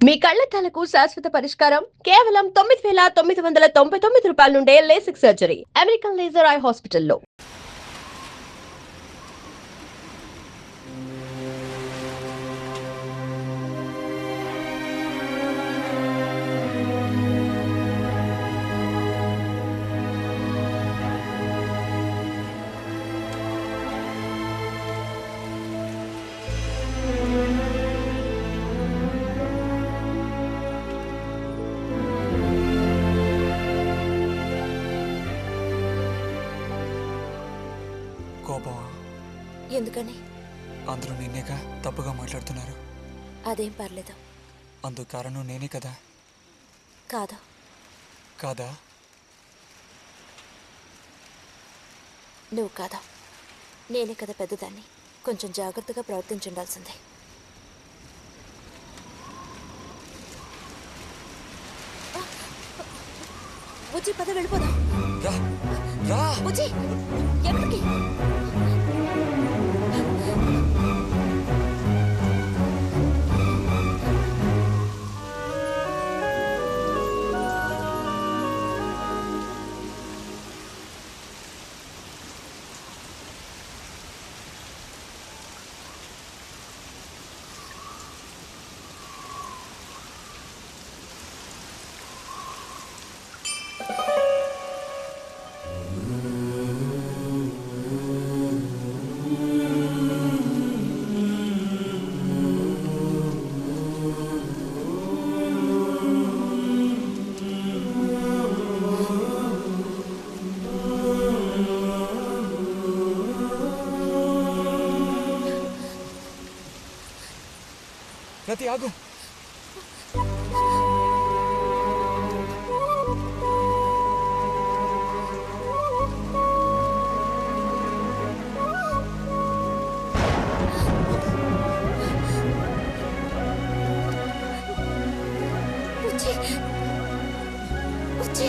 మీ కళ్లద్దాలకు శాశ్వత పరిష్కారం కేవలం 9,999 రూపాయల నుండే LASIK surgery American laser eye హాస్పిటల్లో. కోపమా? ఎందుకని? అందరూ నిన్నేగా తప్పుగా మాట్లాడుతున్నారు. అదేం పర్లేదు. అందుకు కారణం నేనే కదా? కాదు. కాదా? నువ్వు కాదా, నేనే కదా పెద్దదాన్ని. కొంచెం జాగ్రత్తగా ప్రవర్తించుండాల్సిందే. బుజ్జి, పద వెళ్ళిపోదాం. రా రా. బుజ్జి, ఎక్కడికి? రతి, ఆగు. బుజ్జి, బుజ్జి.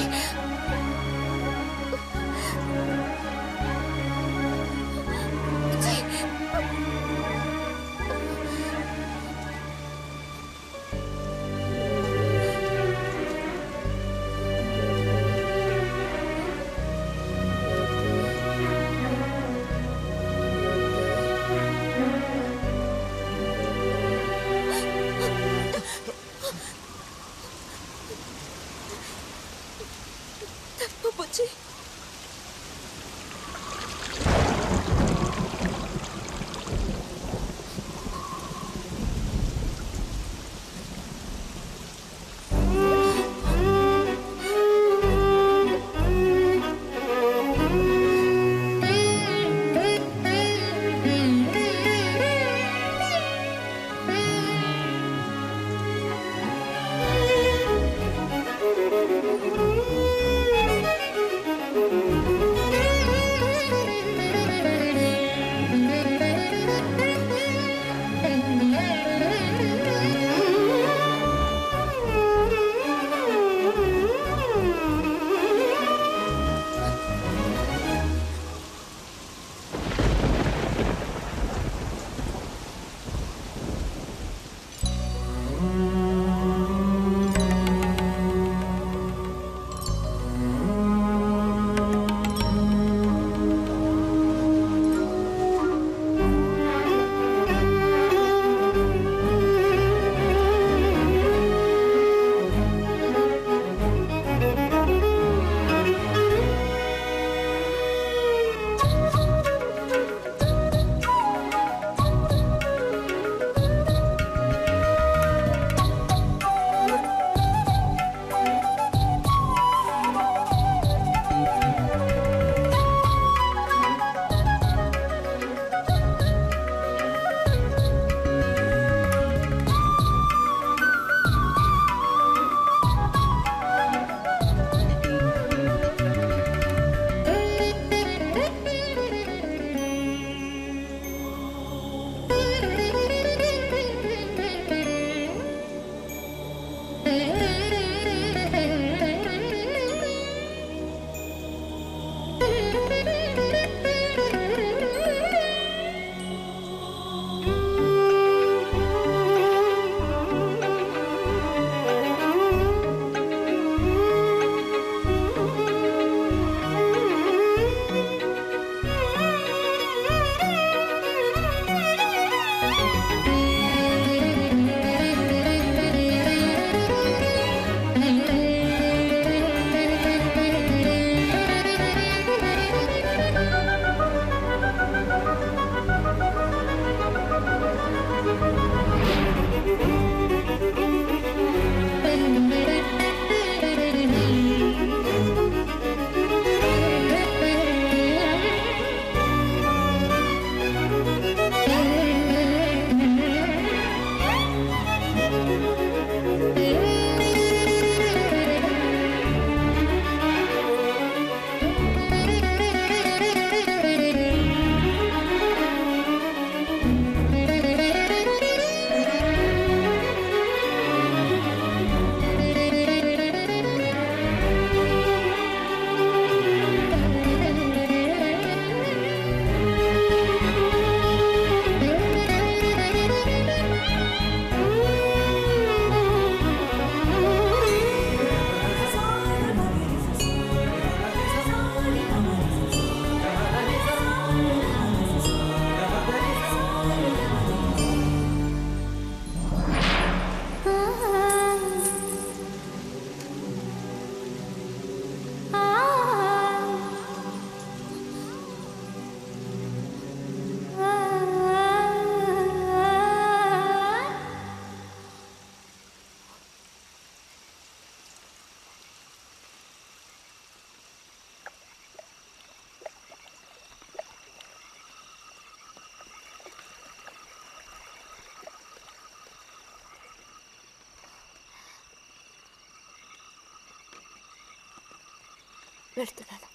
వెళ్తున్నాను.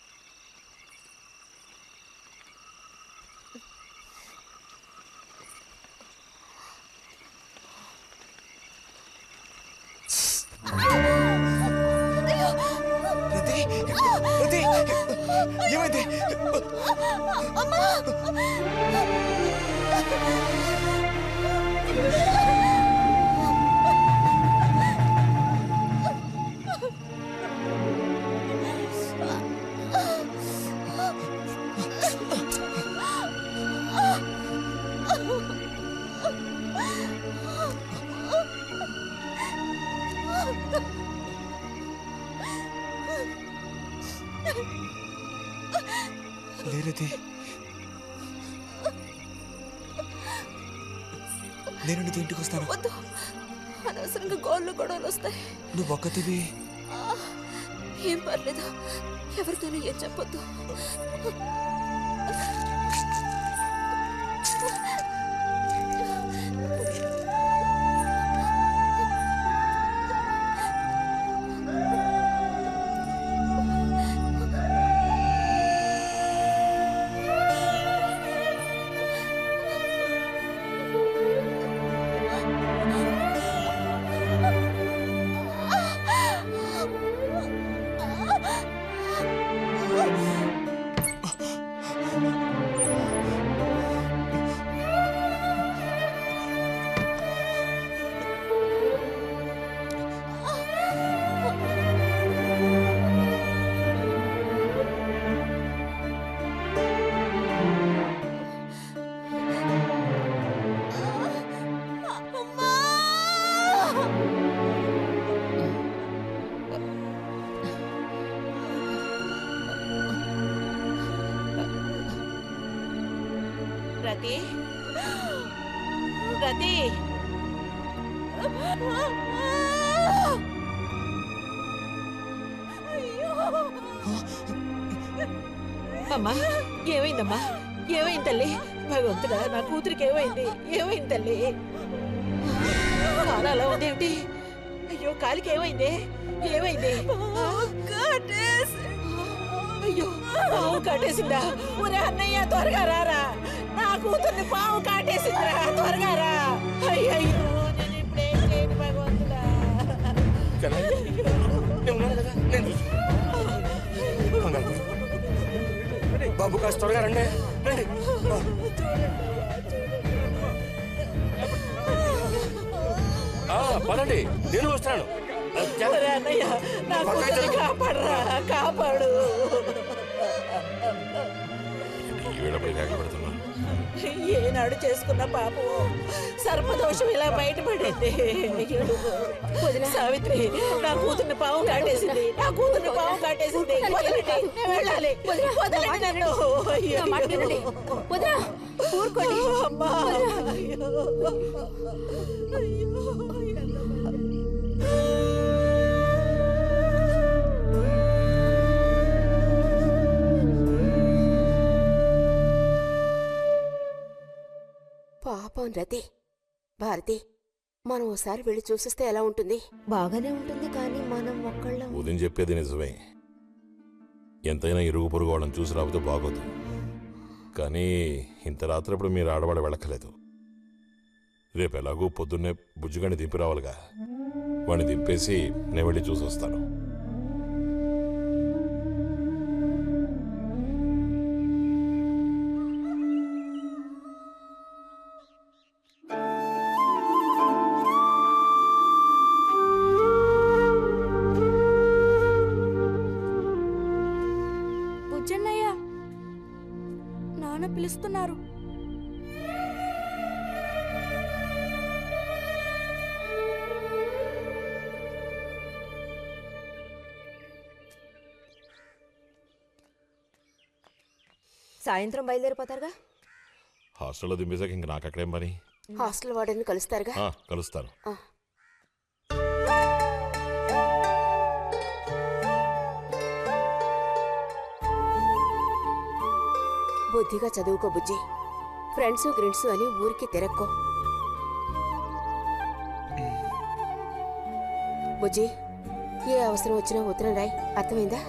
రతి రతి ఏమైంది? లేరతి, నేను నీతో ఇంటికి వస్తాను. వద్దు, అనవసరంగా గోళ్ళు గొడవలు వస్తాయి. నువ్వు ఒక్కతివి. ఏం పర్లేదు, ఎవరితోనూ ఏం చెప్పొద్దు. రతి, రతి, అమ్మా ఏమైందమ్మా? ఏమైంది తల్లి? భగవంతుడా, నా కూతురికి ఏమైంది? ఏమైంది తల్లి? కాలు అలా ఉందేమిటి? అయ్యో, కాలికి ఏమైంది? ఏమైంది? అయ్యో, పావు కాటేసిందా? ఒరే అన్నయ్య, త్వరగా రారా, నా కూతుర్ని పావు కాటేసిందిరా, త్వరగా రా. అయ్యో, నేను ఇప్పుడేం చేయను భగవంతుడా. బాబు కాస్త త్వరగా రండి, రండి. పదండి, నేను వస్తాను. ఒరే అన్నయ్య, నా కూతుర్ని కాపాడరా, కాపాడు. ఏనాడు చేసుకున్న పాపం సర్పదోషం ఇలా బయటపడింది. సావిత్రి, నా కూతుర్ని పాము కాటేసింది, నా కూతుర్ని పాము కాటేసింది. వదలండి, నేను వెళ్ళాలి. వదలండి నన్ను. అమ్మా, అయ్యో. పాపం రతి. భారతి, మనం ఓసారి వెళ్ళి చూసిస్తే ఎలా ఉంటుంది? బాగానే ఉంటుంది, కానీ మనం ఒక్కళ్ళం. ఉదయం చెప్పేది నిజమే. ఎంతైనా ఇరుగు పొరుగు వాళ్ళని చూసి రాబోతే బాగోదు. కానీ ఇంత రాత్రప్పుడు మీరు ఆడవాడ వెళ్ళక్కలేదు. రేపు ఎలాగూ పొద్దున్నే బుజ్జిగాని దింపి రావాలిగా. వాడిని దింపేసి నేను వెళ్ళి చూసి వస్తాను. బుజ్జన్నయ్య, నాన్న పిలుస్తున్నారు. సాయంత్రం బయలుదేరిపోతారుగా? హాస్టల్లో దింపేశాక ఇంక నాకు అక్కడేం పని? హాస్టల్ వార్డెన్ కలుస్తారుగా? కలుస్తాను. బుద్ధిగా చదువుకో బుజ్జి. ఫ్రెండ్స్ గ్రిండ్స్ అని ఊరికి తిరక్కో. బుజ్జి, ఏ అవసరం వచ్చినా ఉత్తరం రాయి, అర్థమైందా?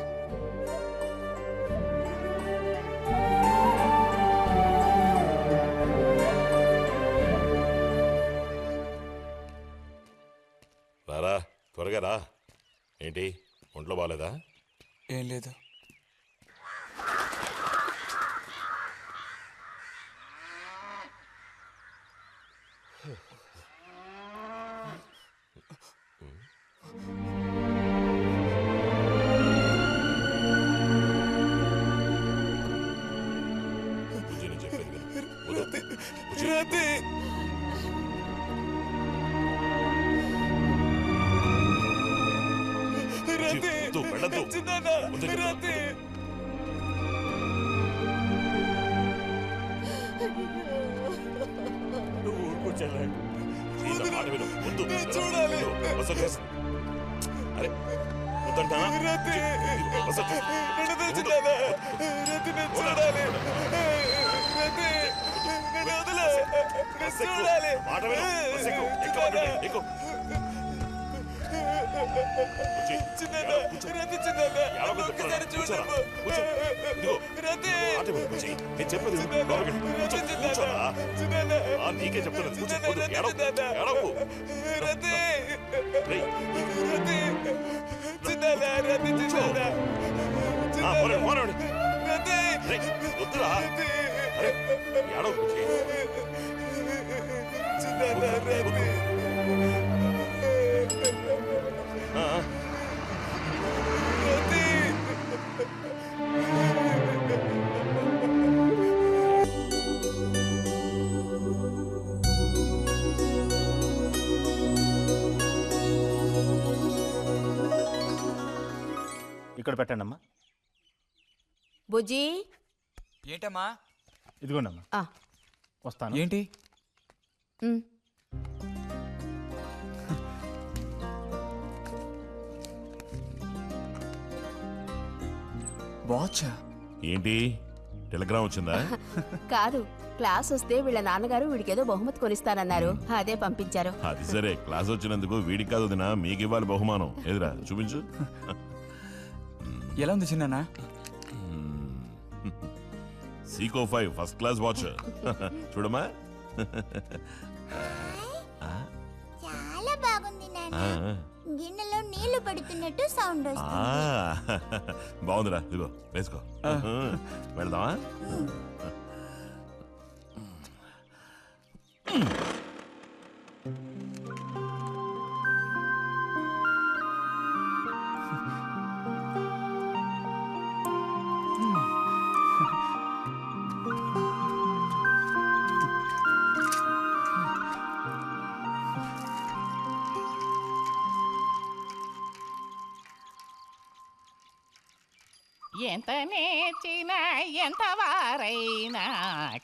రారా త్వరగా రా. ఏంటి ఒంట్లో బాగాలేదా? ఏం లేదు. బుజ్జి నేను చెప్పేది విను. వదలు. బుజ్జి. రతి రతి వద్దు, వెళ్ళొద్దు. చిన్నాన్న, వద్దు చెప్తా. రతి నువ్వు ఊరుకో చెల్లె. సీత మాట విను. వద్దు. నేను చూడాలి. ఇదిగో, బస్సు చేసి. అరే వద్దంటానా? రతి ఇదిగో, బస్సు చేసి. నన్ను వద్దు. తెచ్చినాన్న. రతి నేను చూడాలి. రతి నన్ను వదిలే. నేను బస్సు ఎక్కు. చూడాలి. మాట విను. బస్సు ఎక్కు. ఎక్కు. ఎక్కు. బుజ్జి. చిన్నాన్న, కూర్చో. రతి చిన్నాన్న, ఏడవకు నన్ను ఒక్కసారి చెప్తున్నా. చూడమ్మా. కూర్చో. ఇదిగో. రతి మాట విను బుజ్జి. నేను చెప్పేది విను. చిన్నాన్న, లోపలికి వెళ్ళు. కూర్చో. రతి కూర్చోరా. చిన్నాన్న, ఆ, నీకే చెప్తున్నా. కూర్చో. చిన్నాన్న, వద్దు. రతి ఏడవకు. చిన్నాన్న. ఏడవకు. రతి రేయ్. రతి చిన్నాన్న, రతి చిన్నాన్న. ఆ, పోనీ, పోనీ. రతి రేయ్, వద్దురా. అరే ఏడవకు బుజ్జి. చిన్నాన్న, రతి ఆ, ఆ. రతి ఇక్కడ పెట్టండి అమ్మా. బుజ్జి ఏంటమ్మా? ఇదిగోండి అమ్మా. ఆ, వస్తాను. ఏంటి? ఉమ్. వాచా? ఏంటి టెలిగ్రామ్ వచ్చిందా? కాదు, క్లాస్ వస్తే వీళ్ళ నాన్నగారు వీడికేదో బహుమతి కొనిస్తానన్నారు, అదే పంపించారు. అది సరే, క్లాస్ వచ్చినందుకు వీడికి కాదు వదినా, మీకు ఇవ్వాలి బహుమానం. ఎదురా చూపించు. ఎలా ఉంది చిన్నాన్న? Seeko 5 first class watch. చూడమ్మా. చాలా బాగుంది నాన్న. ఆ, గిన్నెలో నీళ్లు పడుతున్నట్టు సౌండ్ ఆ, వస్తుంది. బాగుందిరా. ఇదిగో వేసుకో. వెళ్దామా? ఎంత నేర్చిన ఎంత వారైనా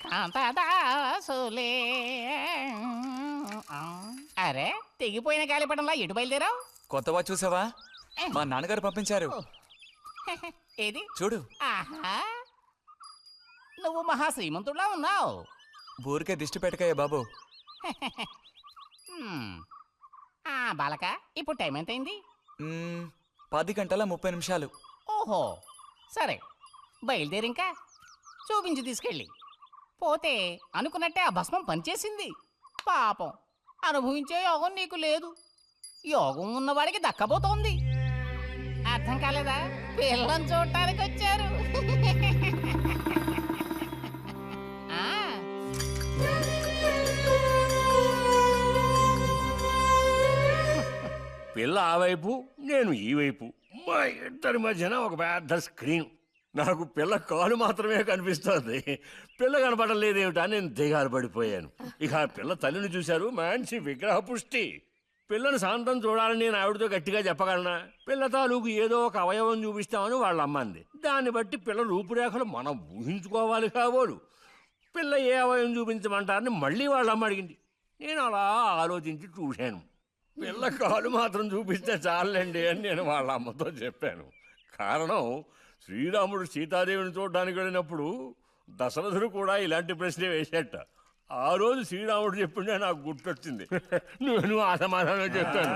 కాంతదాసులే. అరే తెగిపోయిన గాలిపటంలా ఎటు బయలుదేరావు? కొత్త వాచ్ చూసావా? మా నాన్నగారు పంపించారు. ఏది చూడు. ఆహా, నువ్వు మహా శ్రీమంతుడిలా ఉన్నావు. ఊరికే దిష్టి పెట్టకయ్యా బాబు. బాలక, ఇప్పుడు టైం ఎంతైంది? 10:30 ఓహో, సరే బయలుదేరి ఇంకా చూపించి తీసుకెళ్ళి. పోతే అనుకున్నట్టే ఆ భస్మం పనిచేసింది. పాపం, అనుభవించే యోగం నీకు లేదు. యోగం ఉన్నవాడికి దక్కబోతోంది. అర్థం కాలేదా? పిల్లని చూడటానికి వచ్చారు. ఆ, పిల్ల ఆ వైపు, నేను ఈ వైపు, మా ఇద్దరి మధ్యన ఒక పెద్ద స్క్రీన్. నాకు పిల్ల కాలు మాత్రమే కనిపిస్తోంది. పిల్ల కనపడడం లేదేమిటా నేను దిగాలు పడిపోయాను. ఇక ఆ పిల్ల తల్లిని చూశారు, మంచి విగ్రహ పుష్టి. పిల్లని శాంతం చూడాలని నేను ఆవిడతో గట్టిగా చెప్పగలనా? పిల్ల తాలూకు ఏదో ఒక అవయవం చూపిస్తామని వాళ్ళ అమ్మంది. దాన్ని బట్టి పిల్ల రూపురేఖలు మనం ఊహించుకోవాలి కాబోలు. పిల్ల ఏ అవయవం చూపించమంటారని మళ్ళీ వాళ్ళ అమ్మ అడిగింది. నేను అలా ఆలోచించి చూశాను. పిల్ల కాలు మాత్రం చూపిస్తే చాలండి అని నేను వాళ్ళ అమ్మతో చెప్పాను. కారణం, శ్రీరాముడు సీతాదేవిని చూడడానికి వెళ్ళినప్పుడు దశరథుడు కూడా ఇలాంటి ప్రశ్నే వేసేట. ఆ రోజు శ్రీరాముడు చెప్పిండే నాకు గుర్తొచ్చింది. నేను ఆ సమాధానం చెప్పాను.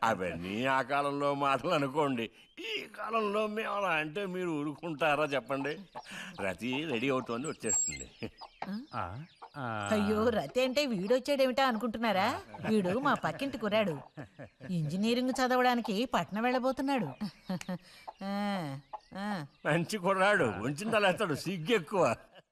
అవన్నీ ఆ కాలంలో మాటలు అనుకోండి. ఈ కాలంలో మేము అలా అంటే మీరు ఊరుకుంటారా చెప్పండి? రతి రెడీ అవుతోంది, వచ్చేస్తుంది. అయ్యో రతి అంటే వీడొచ్చాడేమిటా అనుకుంటున్నారా? వీడు మా పక్కింటి కుర్రాడు. ఇంజనీరింగ్ చదవడానికి పట్నం వెళ్ళబోతున్నాడు. ఆ, ఆ. మంచి కుర్రాడు ఉంచిన తలేస్తాడు సిగ్గు ఎక్కువ